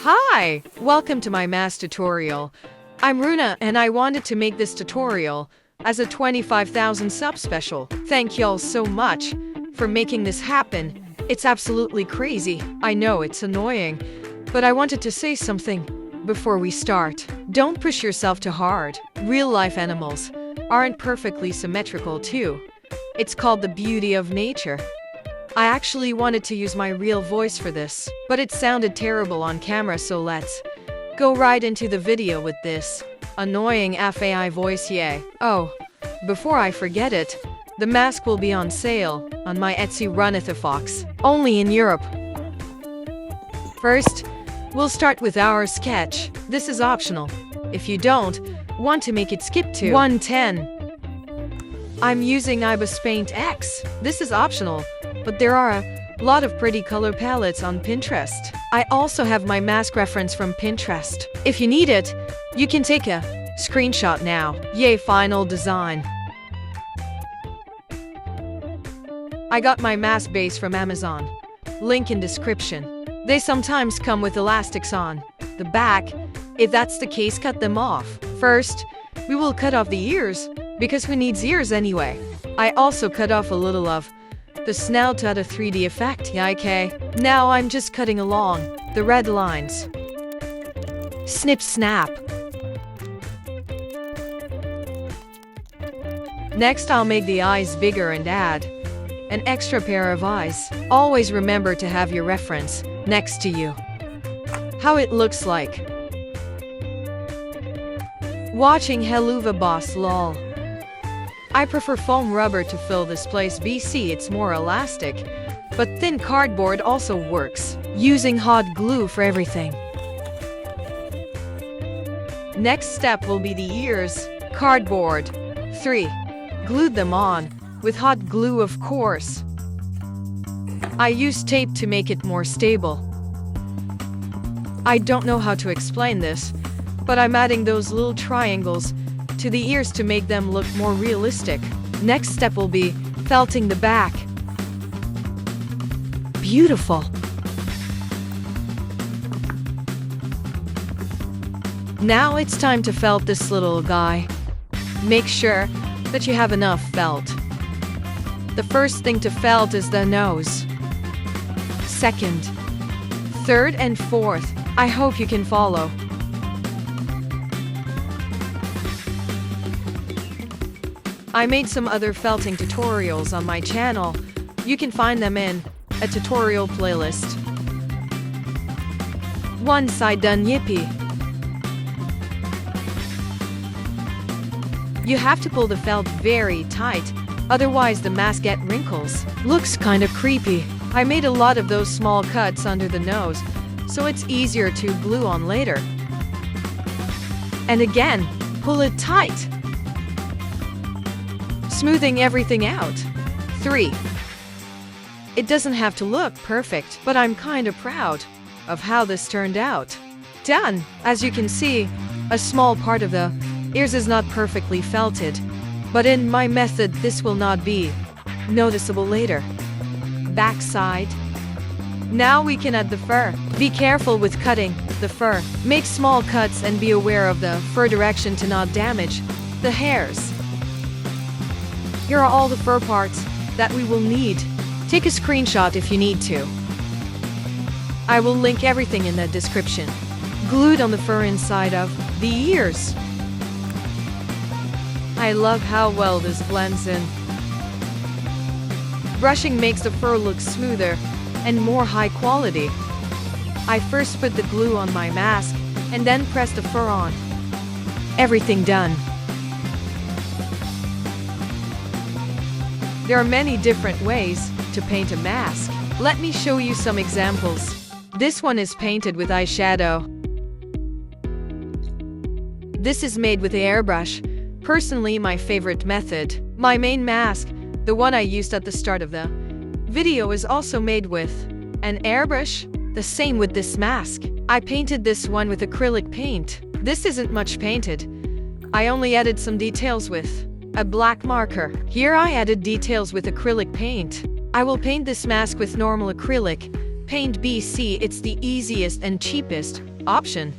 Hi! Welcome to my mask tutorial. I'm Runa and I wanted to make this tutorial as a 25,000 sub special. Thank y'all so much for making this happen. It's absolutely crazy. I know it's annoying, but I wanted to say something before we start. Don't push yourself too hard. Real-life animals aren't perfectly symmetrical too. It's called the beauty of nature. I actually wanted to use my real voice for this, but it sounded terrible on camera, so let's go right into the video with this annoying FAI voice. Yay. Oh, before I forget it, the mask will be on sale on my Etsy Runathafox, only in Europe. First, we'll start with our sketch. This is optional if you don't want to make it skip to 110. I'm using Ibis Paint X. This is optional, but there are a lot of pretty color palettes on Pinterest. I also have my mask reference from Pinterest. If you need it, you can take a screenshot now. Yay, final design. I got my mask base from Amazon. Link in description. They sometimes come with elastics on the back. If that's the case, cut them off. First, we will cut off the ears, because who needs ears anyway? I also cut off a little of the snout to add a 3D effect. Yeah, okay. Now I'm just cutting along the red lines. Snip snap. Next, I'll make the eyes bigger and add an extra pair of eyes. Always remember to have your reference next to you. How it looks like watching Helluva Boss lol. I prefer foam rubber to fill this place BC, it's more elastic, but thin cardboard also works. Using hot glue for everything. Next step will be the ears. Cardboard. 3. Glued them on with hot glue, of course. I use tape to make it more stable. I don't know how to explain this, but I'm adding those little triangles to the ears to make them look more realistic. Next step will be felting the back. Beautiful. Now it's time to felt this little guy. Make sure that you have enough felt. The first thing to felt is the nose. Second, third, and fourth. I hope you can follow. I made some other felting tutorials on my channel. You can find them in a tutorial playlist. One side done, yippee. You have to pull the felt very tight, otherwise the mask get wrinkles. Looks kinda creepy. I made a lot of those small cuts under the nose, so it's easier to glue on later. And again, pull it tight. Smoothing everything out. 3. It doesn't have to look perfect, but I'm kinda proud of how this turned out. Done! As you can see, a small part of the ears is not perfectly felted, but in my method this will not be noticeable later. Backside. Now we can add the fur. Be careful with cutting the fur. Make small cuts and be aware of the fur direction to not damage the hairs. Here are all the fur parts that we will need. Take a screenshot if you need to. I will link everything in the description. Glued on the fur inside of the ears. I love how well this blends in. Brushing makes the fur look smoother and more high quality. I first put the glue on my mask and then press the fur on. Everything done. There are many different ways to paint a mask. Let me show you some examples. This one is painted with eyeshadow. This is made with the airbrush. Personally, my favorite method. My main mask, the one I used at the start of the video, is also made with an airbrush. The same with this mask. I painted this one with acrylic paint. This isn't much painted. I only added some details with a black marker. Here I added details with acrylic paint. I will paint this mask with normal acrylic paint BC. It's the easiest and cheapest option.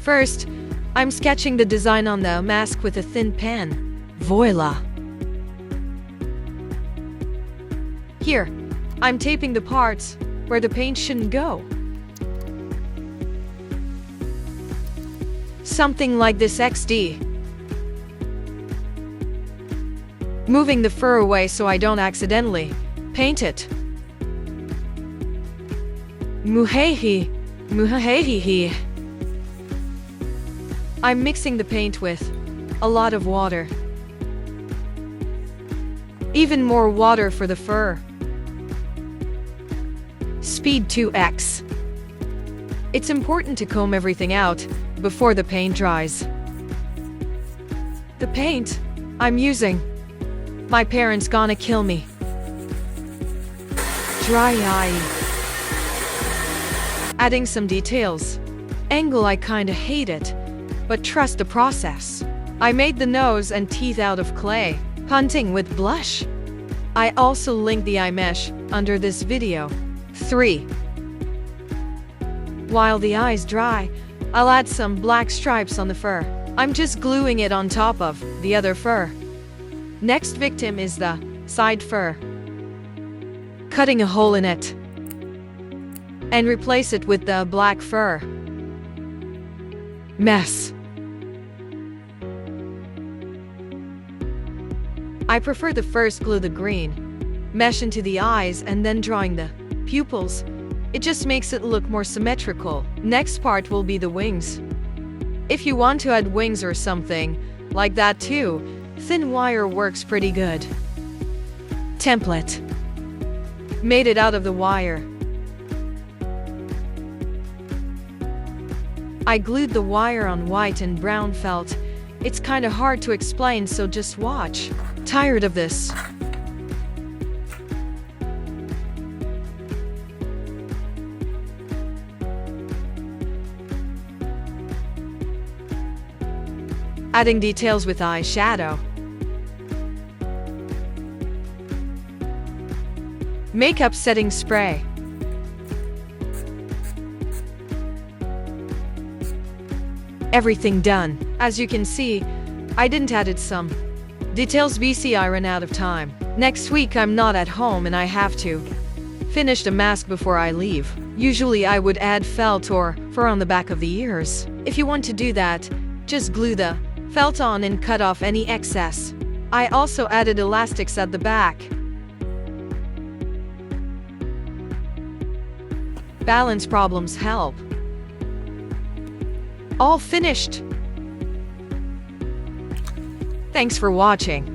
First, I'm sketching the design on the mask with a thin pen. Voila! Here, I'm taping the parts where the paint shouldn't go. Something like this XD. Moving the fur away so I don't accidentally paint it. Muhehi, muhehehi. I'm mixing the paint with a lot of water. Even more water for the fur. Speed 2x. It's important to comb everything out before the paint dries. The paint I'm using, my parents gonna kill me. Dry eye. Adding some details. Angle, I kinda hate it, but trust the process. I made the nose and teeth out of clay, hunting with blush. I also linked the eye mesh under this video. 3. While the eyes dry, I'll add some black stripes on the fur. I'm just gluing it on top of the other fur. Next victim is the side fur. Cutting a hole in it and replace it with the black fur. Mess. I prefer the first glue the green mesh into the eyes and then drawing the pupils. It just makes it look more symmetrical. Next part will be the wings. If you want to add wings or something like that too, thin wire works pretty good. Template. Made it out of the wire. I glued the wire on white and brown felt. It's kinda hard to explain, so just watch. Tired of this. Adding details with eyeshadow. Makeup setting spray. Everything done. As you can see, I didn't added some details BC I ran out of time. Next week I'm not at home and I have to finish the mask before I leave. Usually I would add felt or fur on the back of the ears. If you want to do that, just glue the felt on and cut off any excess. I also added elastics at the back. Balance problems help. All finished. Thanks for watching.